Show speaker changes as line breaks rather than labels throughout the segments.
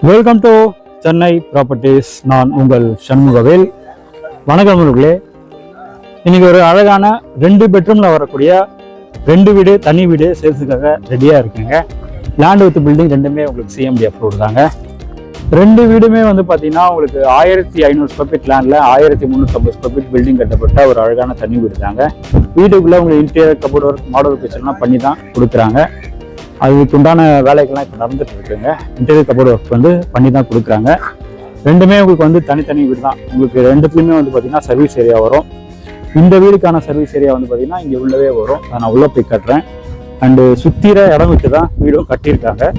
Welcome to Chennai properties. நான் உங்கள் சண்முகவேல். வணக்கம் நண்பர்களே. இன்னைக்கு ஒரு அழகான 2 பெட்ரூம்ல வரக்கூடிய 2 வீடு தனி வீடு சேல்ஸுக்காக ரெடியா இருக்குங்க. லேண்ட் வித் பில்டிங் ரெண்டுமே உங்களுக்கு சிஎம்டி அப்ரூவ் தாங்க. 2 வீடுமே வந்து பார்த்தீங்கன்னா உங்களுக்கு 1500 ஸ்கொயர் ஃபீட் லேண்டில் 1350 ஸ்கொயர் ஃபீட் பில்டிங் கட்டப்பட்ட ஒரு அழகான தனி வீடு தாங்க. வீட்டுக்குள்ளே உங்களுக்கு இன்டீரியர் கபோர்ட் ஒர்க் மாடல் கிச்சன்லாம் பண்ணி தான் கொடுக்குறாங்க. அதுக்கு உண்டான வேலைகள்லாம் இப்போ நடந்துட்டு இருக்குங்க. இன்டீரியர் கபோர்ட் ஒர்க் வந்து பண்ணி தான் கொடுக்குறாங்க. ரெண்டுமே உங்களுக்கு வந்து தனித்தனி வீடு தான். உங்களுக்கு ரெண்டுத்துலையுமே வந்து பார்த்தீங்கன்னா சர்வீஸ் ஏரியா வரும். இந்த வீடுக்கான சர்வீஸ் ஏரியா வந்து பார்த்தீங்கன்னா இங்கே உள்ளவே வரும். அதை நான் உள்ளே போய் கட்டுறேன். அண்டு சுற்றிர இடம் விட்டு தான் வீடும் கட்டியிருக்காங்க.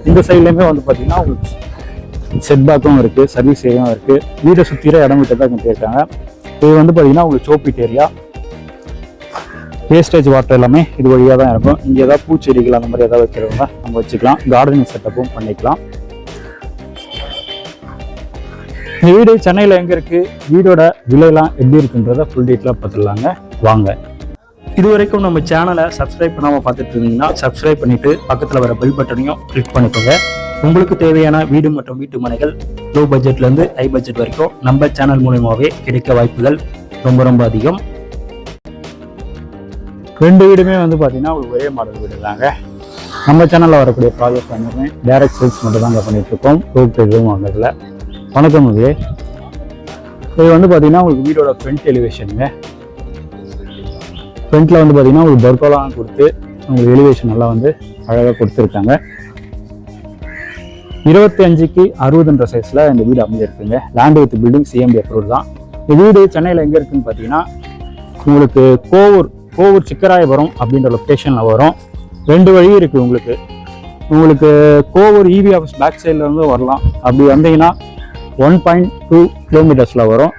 இந்த சைட்லேயுமே வந்து பார்த்தீங்கன்னா உங்களுக்கு செட் பேக்கும் இருக்குது, சர்வீஸ் ஏரியாவும் இருக்குது. வீடை சுற்றிர இடம் விட்டு தான் கட்டியிருக்காங்க. இது வந்து பார்த்தீங்கன்னா உங்களுக்கு சோப்பிட் ஏரியா. வேஸ்டேஜ் வாட்டர் எல்லாமே இது வழியாக தான் இருக்கும். இங்கே ஏதாவது பூச்செடிகள் அந்த மாதிரி ஏதாவது வைக்கிறவங்க நம்ம வச்சுக்கலாம். கார்டனிங் செட்டப்பும் பண்ணிக்கலாம். இந்த வீடு சென்னையில் எங்கே இருக்குது, வீடோட விலையெல்லாம் எப்படி இருக்குன்றத ஃபுல் டீட்டெயிலாக பார்த்துடலாங்க. வாங்க. இது வரைக்கும் நம்ம சேனலை சப்ஸ்கிரைப் பண்ணாமல் பார்த்துட்டு இருந்தீங்கன்னா சப்ஸ்கிரைப் பண்ணிவிட்டு பக்கத்தில் வர பெல் பட்டனையும் கிளிக் பண்ணிக்கோங்க. உங்களுக்கு தேவையான வீடு மற்றும் வீட்டு மனைகள் லோ பட்ஜெட்லேருந்து ஹை பட்ஜெட் வரைக்கும் நம்ம சேனல் மூலமாகவே கிடைக்க வாய்ப்புகள் ரொம்ப ரொம்ப அதிகம். 2 வீடுமே வந்து பார்த்தீங்கன்னா உங்களுக்கு ஒரே மாடல் வீடு தாங்க. நம்ம சேனலில் வரக்கூடிய ப்ராஜெக்ட் எல்லாமே டைரக்ட் சேல்ஸ் மட்டும் தாங்க பண்ணிகிட்ருக்கோம். ரோட் எதுவும் வாங்குறதுல. வணக்கம் இது. இது வந்து பார்த்தீங்கன்னா உங்களுக்கு வீடோட ஃப்ரண்ட் எலிவேஷனுங்க. ஃப்ரண்ட்டில் வந்து பார்த்தீங்கன்னா உங்களுக்கு பர்கோலாம் கொடுத்து உங்களுக்கு எலிவேஷன் நல்லா வந்து அழகாக கொடுத்துருக்காங்க. 25க்கு 60 சைஸில் இந்த வீடு அமைஞ்சிருக்குங்க. Land with building CMD approval தான். இந்த வீடு சென்னையில் எங்கே இருக்குதுன்னு பார்த்தீங்கன்னா உங்களுக்கு கோவூர் சிக்கராயபுரம் அப்படின்ற லொக்கேஷனில் வரும். 2 வழி இருக்குது உங்களுக்கு கோவூர் இபி ஆஃபீஸ் பேக் சைடில் இருந்து வரலாம். அப்படி வந்தீங்கன்னா 1.2 கிலோமீட்டர்ஸில் வரும்.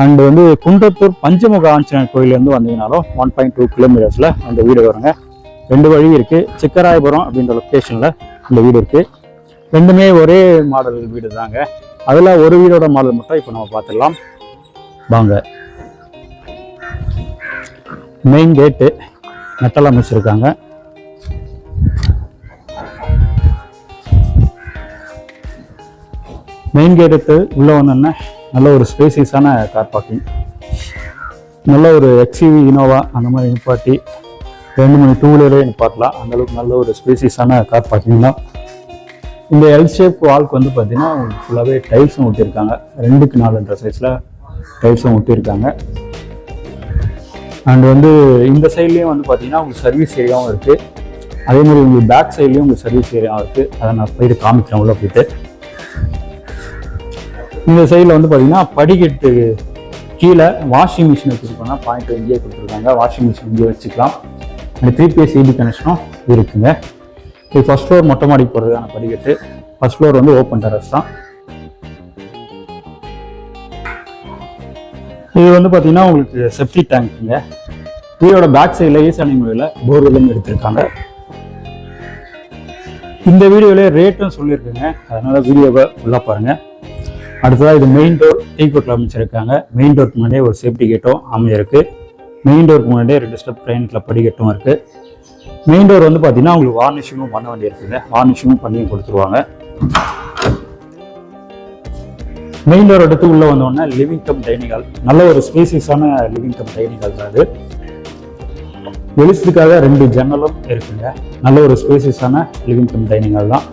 அண்டு வந்து குன்றத்தூர் பஞ்சமுக ஆஞ்சநேயர் கோயிலேருந்து வந்தீங்கன்னாலும் 1.2 கிலோமீட்டர்ஸில் அந்த வீடு வருங்க. 2 வழி இருக்குது. சிக்கராயபுரம் அப்படின்ற லொக்கேஷனில் இந்த வீடு இருக்குது. ரெண்டுமே ஒரே மாடல் வீடு தாங்க. அதில் ஒரு வீடோட மாடல் மட்டும் இப்போ நம்ம பார்த்துடலாம் வாங்க. மெயின் கேட்டு மெட்டல் அமைச்சிருக்காங்க. மெயின் கேட்டுக்கு உள்ள வந்தோன்னா நல்ல ஒரு ஸ்பேசியஸான கார் பார்க்கிங். நல்ல ஒரு எக்ஸ்யூவி இனோவா அந்த மாதிரி நிப்பாட்டி 2 டூ வீலரே நிப்பாட்டலாம். அந்தளவுக்கு நல்ல ஒரு ஸ்பேசியஸான கார் பார்க்கிங் தான். இந்த எல் ஷேப் வால்க்கு வந்து பார்த்தீங்கன்னா உங்களுக்கு ஃபுல்லாகவே டைல்ஸும் ஒட்டியிருக்காங்க. 2க்கு 4 சைஸில் டைல்ஸும் ஒட்டியிருக்காங்க. அண்ட் வந்து இந்த சைட்லேயும் வந்து பார்த்தீங்கன்னா உங்களுக்கு சர்வீஸ் ஏரியாவும் இருக்குது. அதே மாதிரி உங்களுக்கு பேக் சைட்லேயும் உங்களுக்கு சர்வீஸ் ஏரியாவும் இருக்குது. அதை நான் போயிட்டு காமிக்கிறேன் உள்ள போயிட்டு. இந்த சைடில் வந்து பார்த்தீங்கன்னா படிக்கட்டு கீழே வாஷிங் மிஷின் வச்சுருக்கோன்னா பாயிண்ட் இங்கேயே கொடுத்துருக்காங்க. வாஷிங் மிஷின் இங்கேயே வச்சுக்கலாம். அண்ட் 3PS EB கனெக்ஷனும் இருக்குங்க. இது ஃபர்ஸ்ட் ஃப்ளோர் மொட்டை மாடிக்கு போகிறதுக்கான படிக்கட்டு. ஃபர்ஸ்ட் ஃப்ளோர் வந்து ஓப்பன் டெரஸ் தான். இது வந்து பார்த்தீங்கன்னா உங்களுக்கு செப்டி டேங்க்குங்க. வீடோட பேக் சைடில் ஈசானி முறையில் போர்வெல்லும் எடுத்திருக்காங்க. இந்த வீடியோவிலே ரேட்டும் சொல்லியிருக்குங்க. அதனால வீடியோவை ஃபுல்லாக பாருங்கள். அடுத்ததாக இது மெயின் டோர் டீ கோட்டில் அமைச்சிருக்காங்க. மெயின் டோருக்கு முன்னாடியே ஒரு சேஃப்டி கேட்டும் அமைஞ்சிருக்கு. மெயின் டோருக்கு முன்னாடியே 2 ஸ்டெப் ட்ரெயினில் படிக்கட்டும் இருக்குது. மெயின் டோர் வந்து பார்த்தீங்கன்னா உங்களுக்கு வார்னிஷிங்கும் பண்ண வேண்டியிருக்குங்க. வார்னிஷிங்கும் பண்ணி கொடுத்துருவாங்க. மெயின் டோர் எடுத்து உள்ளே வந்தோடனே லிவிங் கம் டைனிங் ஹால். நல்ல ஒரு ஸ்பேசியஸான லிவிங் கம் டைனிங் ஹால் தான் அது. வெளிச்சத்துக்காக 2 ஜன்னலும் இருக்குங்க. நல்ல ஒரு ஸ்பேசியஸான லிவிங் கம் டைனிங் ஹால் தான்.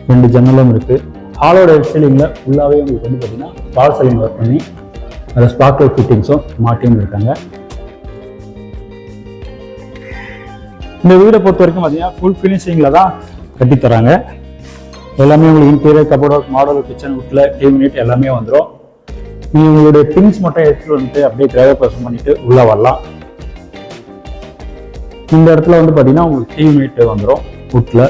2 ஜன்னலும் இருக்குது. ஹாலோட சீலிங்கில் ஃபுல்லாகவே உங்களுக்கு வந்து பார்த்தீங்கன்னா ஃபால் சீலிங் ஒர்க் பண்ணி அதில் ஸ்பார்க்லர் ஃபிட்டிங்ஸும் மாட்டியும் இருக்காங்க. இந்த வீடை பொறுத்த வரைக்கும் பார்த்தீங்கன்னா ஃபுல் ஃபினிஷிங்கில் தான் கட்டித்தராங்க. எல்லாமே உங்களுக்கு interior cupboard work model kitchen உட்ல டிவி யூனிட் எல்லாமே வந்துடும். நீங்கள் உங்களுடைய திங்ஸ் மட்டும் எடுத்துகிட்டு வந்துட்டு அப்படியே டிரைவர் பர்சன் பண்ணிட்டு உள்ளே வரலாம். இந்த இடத்துல வந்து பார்த்தீங்கன்னா உங்களுக்கு டிவி யூனிட் வந்துடும் உட்ல.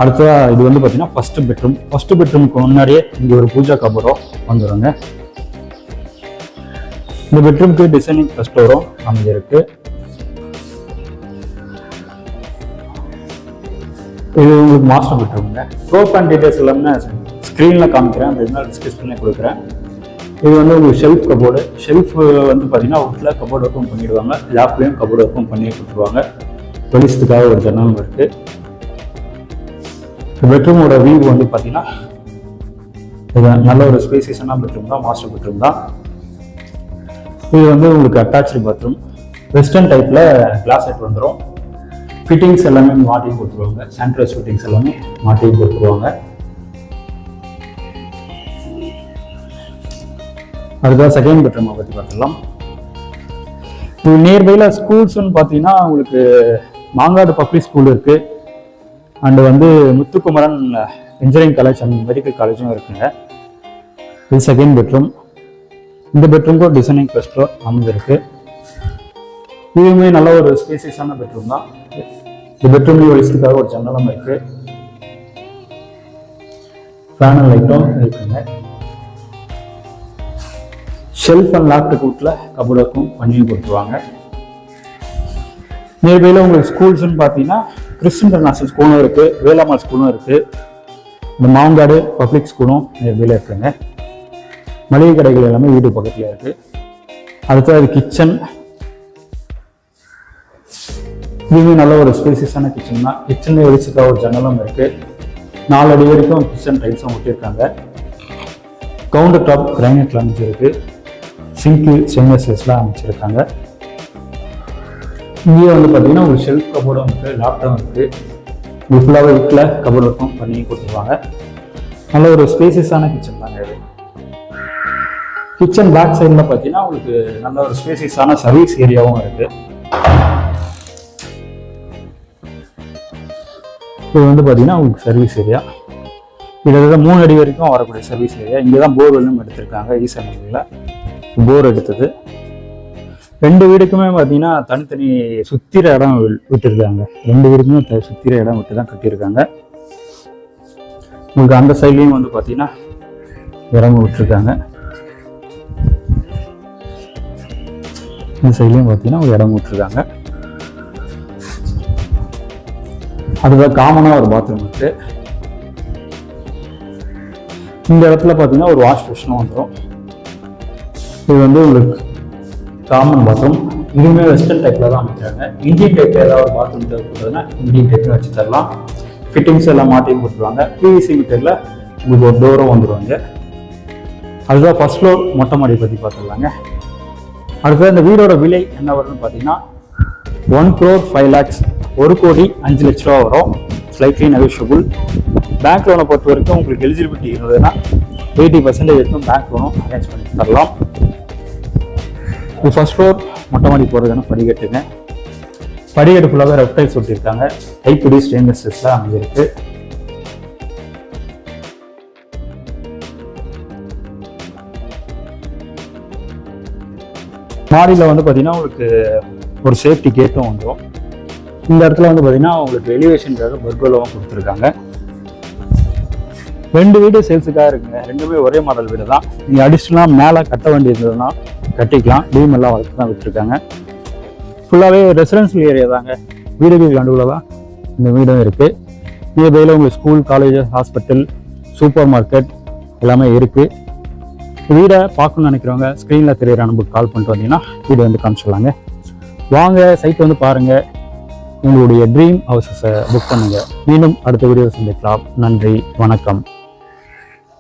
அடுத்ததாக இது வந்து பார்த்தீங்கன்னா ஃபர்ஸ்ட் பெட்ரூம். ஃபர்ஸ்ட் பெட்ரூமுக்கு முன்னாடியே இங்கே ஒரு பூஜா கபோர்டும் வந்துடுங்க. இந்த பெட்ரூமுக்கு டிசைனிங் ஃபர்ஸ்ட் டோரும் அமைஞ்சிருக்கு. இது உங்களுக்கு மாஸ்டர் பெட்ரூமுங்க. ப்ரோப் அண்ட் டீடைல்ஸ் எல்லாமே ஸ்க்ரீனில் காமிக்கிறேன். அப்படின்னா டிஸ்கிரிப்ஷன்லேயே கொடுக்குறேன். இது வந்து உங்களுக்கு ஷெல்ஃப் கபோர்டு. ஷெல்ஃப் வந்து பார்த்தீங்கன்னா உட்ல கபோர்டு ஒர்க்கும் பண்ணிடுவாங்க. லேப்லேயும் கபோர்டு ஒர்க்கும் பண்ணி கொடுத்துருவாங்க. வெளிச்சத்துக்காக ஒரு ஜன்னலும் இருக்குது. பெட்ரூமோட வியூ வந்து பார்த்தீங்கன்னா இது நல்ல ஒரு ஸ்பேசியஸான பெட்ரூம் தான், மாஸ்டர் பெட்ரூம் தான். இது வந்து உங்களுக்கு அட்டாச்சு பாத்ரூம், வெஸ்டர்ன் டைப்பில் கிளாஸ் செட் வந்துடும். ஃபிட்டிங்ஸ் எல்லாமே மாட்டி கொடுத்துருவாங்க, சானிடரி ஃபிட்டிங்ஸ் எல்லாமே மாட்டி கொடுத்துருவாங்க. அதுதான் செகண்ட் பெட்ரூமை பற்றி பார்த்துக்கலாம். நியர்பையில் ஸ்கூல்ஸ்ன்னு பார்த்தீங்கன்னா உங்களுக்கு மாங்காடு பப்ளிக் ஸ்கூல் இருக்குது, அண்டு வந்து Muthukumaran engineering college and medical காலேஜும் இருக்குங்க. இது செகண்ட் பெட்ரூம். இந்த பெட்ரூம்க்கும் டிசைனிங் ஃபர்ஸ்ட் ஃப்ளோர் அமைஞ்சிருக்கு. இதுவுமே நல்ல ஒரு ஸ்பேசியஸான பெட்ரூம் தான். இந்த பெட்ரூம்லேயும் வயசுக்காக ஒரு ஜன்னலும் இருக்கு, ஃபேன் அண்ட் லைட்டும் இருக்குங்க. ஷெல்ஃப் அண்ட் லேப்டாப் கூட்டில் கபோர்டுக்கும் பண்ணியும் கொடுத்துருவாங்க. நியர்பையில் உங்களுக்கு ஸ்கூல்ஸ்ன்னு பார்த்தீங்கன்னா கிறிஸ்டின் இன்டர்நேஷனல் ஸ்கூலும் இருக்குது, வேளாமல் ஸ்கூலும் இருக்குது, இந்த மாங்காடு பப்ளிக் ஸ்கூலும் நியர்பையில் இருக்குங்க. மளிகை கடைகள் எல்லாமே வீடு பக்கத்தில் இருக்குது. அடுத்தது கிச்சன். இதுவே நல்ல ஒரு ஸ்பேசியஸான கிச்சன் தான். கிச்சன்லேயே வெளிச்சுக்கா ஒரு ஜன்னலும் இருக்குது. 4 அடி வரைக்கும் கிச்சன் டைல்ஸும் ஒட்டியிருக்காங்க. கவுண்டர் டாப் கிரானைட்ல அமைச்சிருக்கு. சிங்க்கு ஸ்டெயின்லெஸ்லாம் அமைச்சிருக்காங்க. இங்கே வந்து பார்த்தீங்கன்னா ஒரு ஷெல்ஃப் கபோர்டும் இருக்குது, லேப்டாப் இருக்குது. இது ஃபுல்லாகவே வீட்டில் கபோர்டு ஒர்க்கும் பண்ணி கொடுத்துருவாங்க. நல்ல ஒரு ஸ்பேசியஸான கிச்சன் தாங்க இது. கிச்சன் பேக் சைடில் பார்த்தீங்கன்னா உங்களுக்கு நல்ல ஒரு ஸ்பேசியஸான சர்வீஸ் ஏரியாவும் இருக்குது. இது வந்து பார்த்தீங்கன்னா உங்களுக்கு சர்வீஸ் ஏரியா, கிட்டத்தட்ட 3 அடி வரைக்கும் வரக்கூடிய சர்வீஸ் ஏரியா. இங்கே தான் போர்வெல்லும் எடுத்திருக்காங்க, ஈசானியில் போர் எடுத்தது. 2 வீடுக்குமே பார்த்தீங்கன்னா தனித்தனி சுத்திர இடம் விட்டுருக்காங்க. 2 வீடுக்குமே சுத்திர இடம் விட்டு தான் கட்டியிருக்காங்க. உங்களுக்கு அந்த சைட்லையும் வந்து பார்த்தீங்கன்னா இடம் விட்டுருக்காங்க. இந்த சைட்லையும் பார்த்தீங்கன்னா ஒரு இடம் விட்டுருக்காங்க. அதுதான் காமனாக ஒரு பாத்ரூம் இருக்கு. இந்த இடத்துல பார்த்தீங்கன்னா ஒரு வாஷ் பேஷனும் வந்துடும். இது வந்து உங்களுக்கு காமன் பாத்ரூம். இதுவுமே வெஸ்டர்ன் டைப்பில் தான் அமைக்கிறாங்க. இந்தியன் டைப்பில் ஏதாவது ஒரு பாத்ரூம் தேவைப்படுறதுன்னா இந்தியன் டைப்பில் வச்சு தரலாம். ஃபிட்டிங்ஸ் எல்லாம் மாட்டி கொடுத்துருவாங்க. பிவிசி மீட்டரில் உங்களுக்கு ஒரு டோரும் வந்துடுவாங்க. அதுதான் ஃபர்ஸ்ட் ஃப்ளோர் மொட்டை மாடி பற்றி பார்த்துடலாங்க. அடுத்தது இந்த வீடோட விலை என்ன வருதுன்னு பார்த்தீங்கன்னா 1,05,00,000, 1,05,00,000 ரூபா வரும். Slightly negotiable. பேங்க் லோனை பொறுத்த வரைக்கும் உங்களுக்கு எலிஜிபிலிட்டி இருந்ததுன்னா 80% வரைக்கும் பேங்க் லோனும் அரேஞ்ச் பண்ணி தரலாம். இது ஃபர்ஸ்ட் ஃப்ளோர் மொட்டை மாடி போகிறதுன்னு படிக்கட்டுங்க. படிக்கட்டு ஃபுல்லாகவே ரெப்டைல்ஸ் ஒட்டியிருக்காங்க. கைப்பிடி ஸ்டெயின்லெஸ் ஸ்டீல்ல அமைஞ்சிருக்கு. மாடியில் வந்து பார்த்தீங்கன்னா உங்களுக்கு ஒரு சேஃப்டி கேட்டும் வந்துடும். இந்த இடத்துல வந்து பார்த்தீங்கன்னா உங்களுக்கு எலிவேஷனுக்காக பர்கோலாவும் கொடுத்துருக்காங்க. 2 வீடு சேல்ஸுக்காக இருக்குங்க. 2மே ஒரே மாடல் வீடு தான். நீங்கள் அடிஷ்னலாக மேலே கட்ட வேண்டி இருந்ததுன்னா கட்டிக்கலாம். பீம் எல்லாம் வளர்த்து தான் விட்டுருக்காங்க. ஃபுல்லாகவே ரெசிடென்ஷியல் ஏரியா தாங்க. வீடுகள் நடுவில் தான் இந்த வீடும் இருக்குது. நியர்பையில் உங்களுக்கு school, college, hospital, super market எல்லாமே இருக்குது. வீடை பார்க்கணும்னு நினைக்கிறவங்க ஸ்க்ரீனில் தெரியிற நம்பருக்கு கால் பண்ணிட்டு வந்தீங்கன்னா வீடு வந்து காமிச்சிடலாங்க. வாங்க சைட் வந்து பாருங்கள். உங்களுடைய ட்ரீம் ஹவுசஸை புக் பண்ணுங்கள். மீண்டும் அடுத்த வீடியோ சந்திக்கலாம். நன்றி, வணக்கம்.